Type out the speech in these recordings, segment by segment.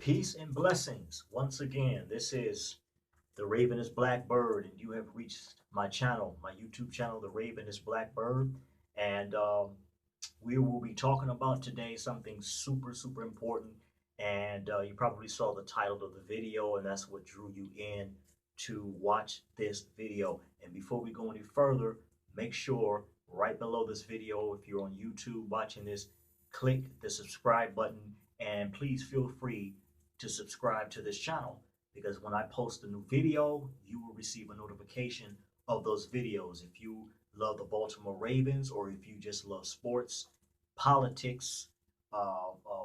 Peace and blessings. Once again, this is the Ravenous Blackbird, and you have reached my channel, my YouTube channel, the Ravenous Blackbird. And we will be talking about today something super important. And you probably saw the title of the video, and that's what drew you in to watch this video. And before we go any further, make sure right below this video, if you're on YouTube watching this, click the subscribe button, and please feel free to subscribe to this channel, because when I post a new video, you will receive a notification of those videos. If you love the Baltimore Ravens, or if you just love sports, politics,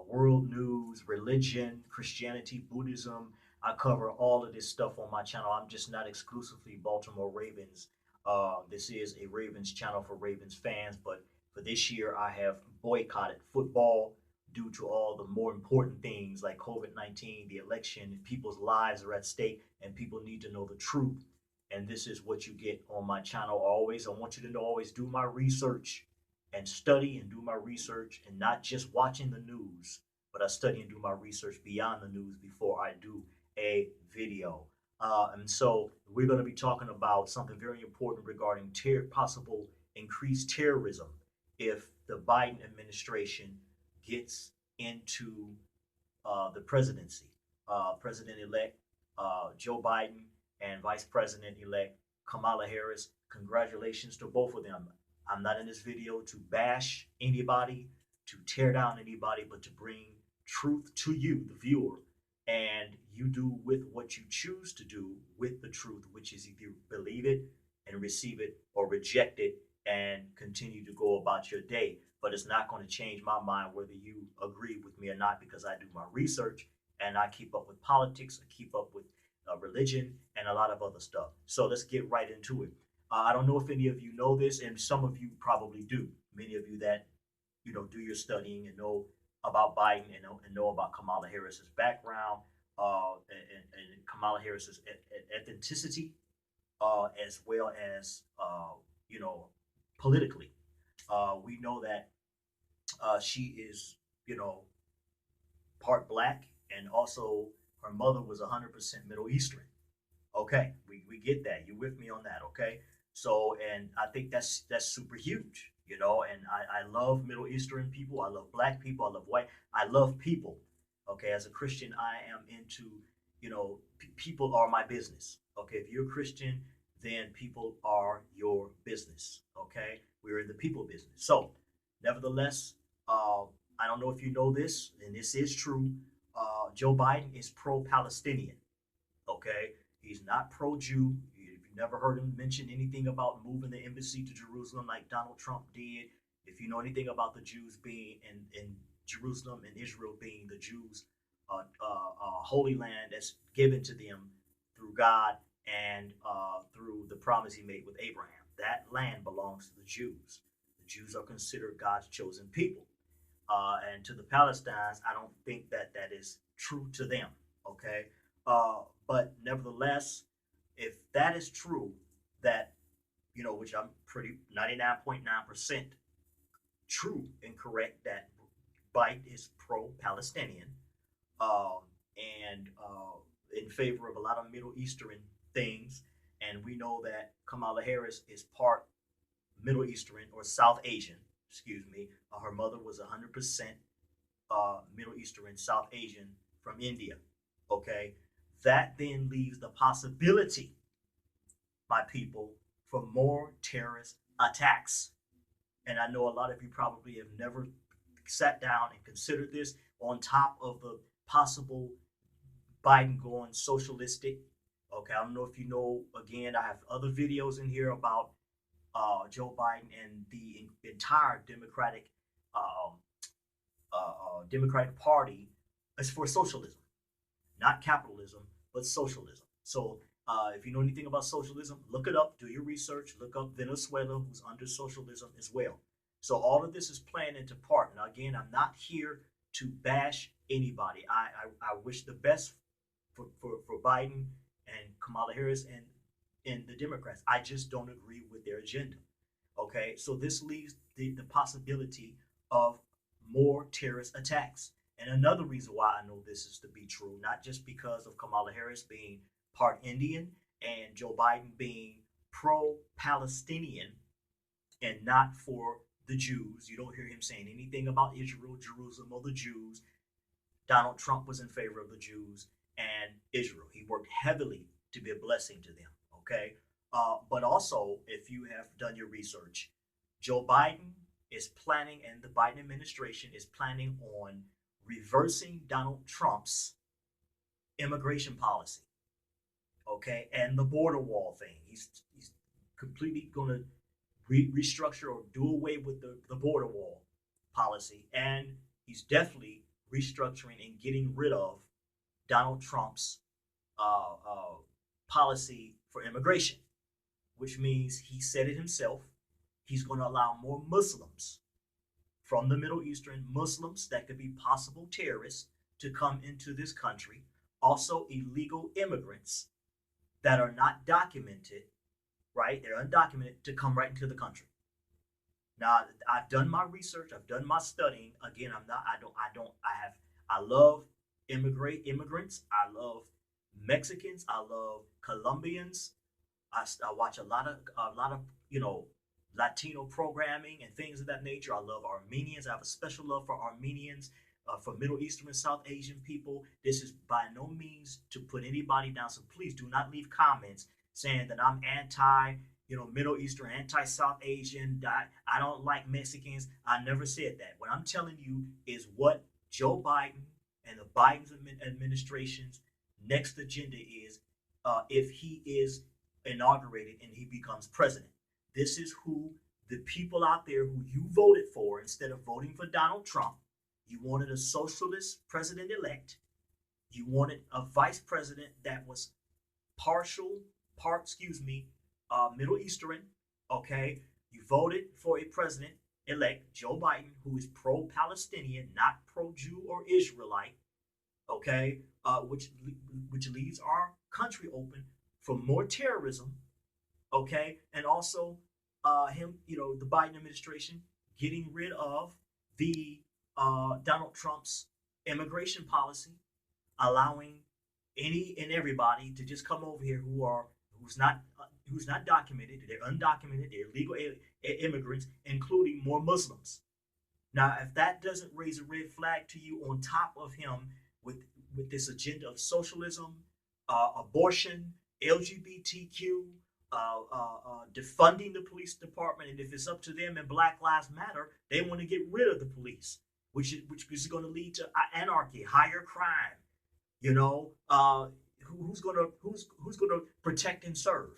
world news, religion, Christianity, Buddhism, I cover all of this stuff on my channel. I'm just not exclusively Baltimore Ravens. This is a Ravens channel for Ravens fans, but for this year, I have boycotted football due to all the more important things like COVID-19, the election. People's lives are at stake, and people need to know the truth. And this is what you get on my channel always. I want you to know, always do my research and study and do my research, and not just watching the news, but I study and do my research beyond the news before I do a video. And so we're going to be talking about something very important regarding possible increased terrorism if the Biden administration gets into the presidency. President-elect Joe Biden and Vice President-elect Kamala Harris, congratulations to both of them. I'm not in this video to bash anybody, to tear down anybody, but to bring truth to you, the viewer. And you do with what you choose to do with the truth, which is either believe it and receive it, or reject it and continue to go about your day. But it's not going to change my mind whether you agree with me or not, because I do my research and I keep up with politics, I keep up with religion, and a lot of other stuff. So let's get right into it. I don't know if any of you know this, and some of you probably do. Many of you that do your studying and know about Biden and know about Kamala Harris's background and Kamala Harris's ethnicity, as well as politically. We know that she is, part black, and also her mother was 100% Middle Eastern. Okay, we get that. You with me on that? Okay. So, and I think that's super huge, and I love Middle Eastern people. I love black people. I love white. I love people. Okay. As a Christian, I am into, people are my business. Okay. If you're a Christian, then people are your business. Okay. We're in the people business. So, nevertheless, I don't know if you know this, and this is true. Joe Biden is pro-Palestinian. Okay. He's not pro-Jew. If you never heard him mention anything about moving the embassy to Jerusalem like Donald Trump did, if you know anything about the Jews being in Jerusalem and Israel being the Jews' holy land that's given to them through God and through the promise he made with Abraham, that land belongs to the Jews. The Jews are considered God's chosen people. And to the Palestinians, I don't think that is true to them. Okay. But nevertheless, if that is true, that, which I'm pretty 99.9% true and correct, that Biden is pro-Palestinian, and in favor of a lot of Middle Eastern things. And we know that Kamala Harris is part Middle Eastern, or South Asian, excuse me. Her mother was 100% Middle Eastern, South Asian from India. Okay. That then leaves the possibility, my people, for more terrorist attacks. And I know a lot of you probably have never sat down and considered this, on top of the possible Biden going socialistic. Okay, I don't know if you know, again, I have other videos in here about Joe Biden and the entire Democratic Party is for socialism, not capitalism, but socialism. So if you know anything about socialism, look it up, do your research, look up Venezuela, who's under socialism as well. So all of this is playing into part. Now, again, I'm not here to bash anybody. I wish the best for Biden and Kamala Harris and the Democrats. I just don't agree with their agenda. Okay, so this leaves the possibility of more terrorist attacks. And another reason why I know this is to be true, not just because of Kamala Harris being part Indian and Joe Biden being pro-Palestinian and not for the Jews. You don't hear him saying anything about Israel, Jerusalem, or the Jews. Donald Trump was in favor of the Jews and Israel. He worked heavily to be a blessing to them. Okay. But also, if you have done your research, Joe Biden is planning, and the Biden administration is planning on reversing Donald Trump's immigration policy. Okay. And the border wall thing. He's completely going to restructure or do away with the border wall policy. And he's definitely restructuring and getting rid of Donald Trump's policy for immigration, which means he said it himself. He's going to allow more Muslims from the Middle Eastern, Muslims that could be possible terrorists, to come into this country. Also, illegal immigrants that are not documented, right? They're undocumented, to come right into the country. Now, I've done my research. I've done my studying. Again, I love immigrants. I love Mexicans. I love Colombians. I watch a lot of, Latino programming and things of that nature. I love Armenians. I have a special love for Armenians, for Middle Eastern and South Asian people. This is by no means to put anybody down. So please do not leave comments saying that I'm anti, Middle Eastern, anti-South Asian. I don't like Mexicans. I never said that. What I'm telling you is what Joe Biden and the Biden administration's next agenda is, if he is inaugurated and he becomes president. This is who the people out there who you voted for instead of voting for Donald Trump. You wanted a socialist president-elect. You wanted a vice president that was Middle Eastern. Okay, you voted for a president-elect, Joe Biden, who is pro-Palestinian, not pro-Jew or Israelite. Okay, which leaves our country open for more terrorism. Okay, and also the Biden administration getting rid of the Donald Trump's immigration policy, allowing any and everybody to just come over here who's not documented. They're undocumented. They're illegal immigrants, including more Muslims. Now, if that doesn't raise a red flag to you, on top of him with this agenda of socialism, abortion, LGBTQ, defunding the police department, and if it's up to them and Black Lives Matter, they want to get rid of the police, which is going to lead to anarchy, higher crime. Who's gonna protect and serve,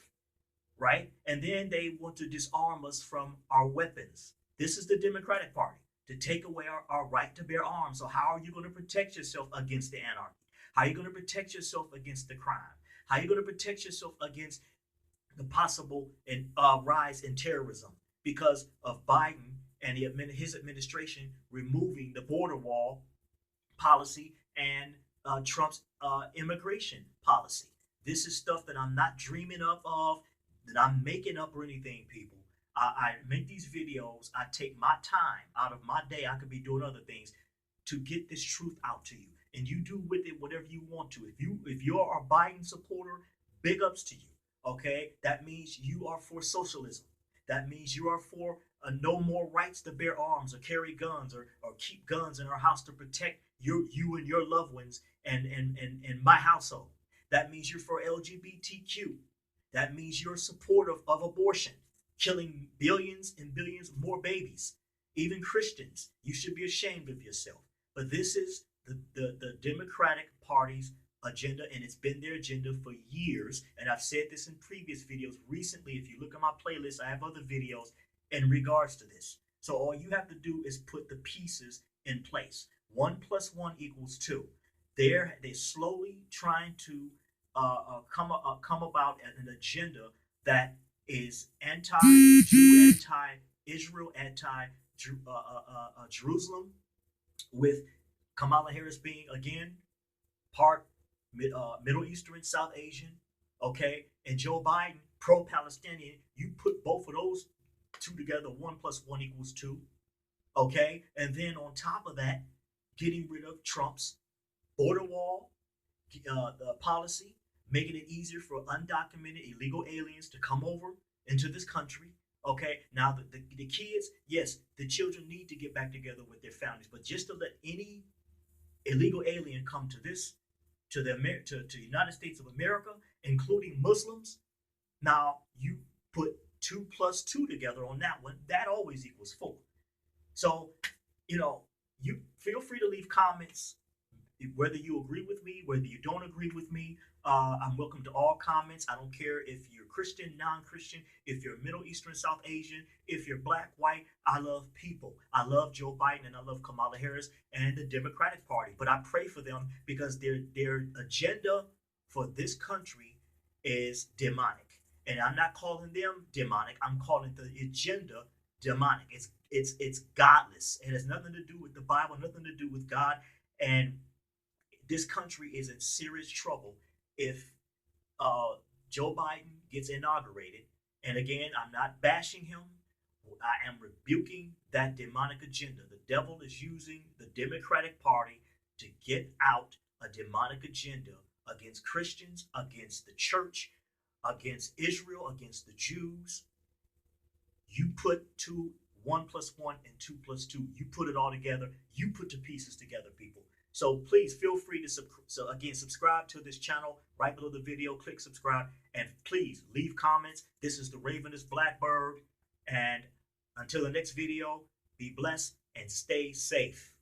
right? And then they want to disarm us from our weapons. This is the Democratic Party, to take away our right to bear arms. So how are you going to protect yourself against the anarchy? How are you going to protect yourself against the crime? How are you going to protect yourself against the possible rise in terrorism because of Biden and his administration removing the border wall policy and Trump's immigration policy? This is stuff that I'm not dreaming up of, that I'm making up or anything, people. I make these videos. I take my time out of my day. I could be doing other things to get this truth out to you, and you do with it whatever you want to. If you're a Biden supporter, big ups to you. Okay, that means you are for socialism. That means you are for no more rights to bear arms or carry guns or keep guns in our house to protect you and your loved ones and my household. That means you're for LGBTQ. That means you're supportive of abortion, killing billions and billions more babies. Even Christians, you should be ashamed of yourself. But this is the Democratic Party's agenda, and it's been their agenda for years. And I've said this in previous videos. Recently, if you look at my playlist, I have other videos in regards to this. So all you have to do is put the pieces in place. 1 + 1 = 2. They're slowly trying to come about an agenda that is anti-Jew, anti-Israel, anti-Jerusalem, with Kamala Harris being, again, part Middle Eastern, South Asian, okay, and Joe Biden, pro-Palestinian. You put both of those two together, 1 + 1 = 2, okay, and then on top of that, getting rid of Trump's border wall the policy, making it easier for undocumented illegal aliens to come over into this country. Okay, now the kids, yes, the children need to get back together with their families, but just to let any illegal alien come to this, to the United States of America, including Muslims, now you put 2 plus 2 together on that one, that always equals 4. So, you know, you feel free to leave comments whether you agree with me, whether you don't agree with me. I'm welcome to all comments. I don't care if you're Christian, non-Christian, if you're Middle Eastern, South Asian, if you're black, white. I love people. I love Joe Biden and I love Kamala Harris and the Democratic Party. But I pray for them because their agenda for this country is demonic. And I'm not calling them demonic. I'm calling the agenda demonic. It's godless. It has nothing to do with the Bible, nothing to do with God. And this country is in serious trouble if Joe Biden gets inaugurated. And again, I'm not bashing him. I am rebuking that demonic agenda. The devil is using the Democratic Party to get out a demonic agenda against Christians, against the church, against Israel, against the Jews. You put 1 plus 1 and 2 plus 2. You put it all together. You put the pieces together, people. So please feel free to subscribe to this channel right below the video. Click subscribe and please leave comments. This is the Ravenous Blackbird. And until the next video, be blessed and stay safe.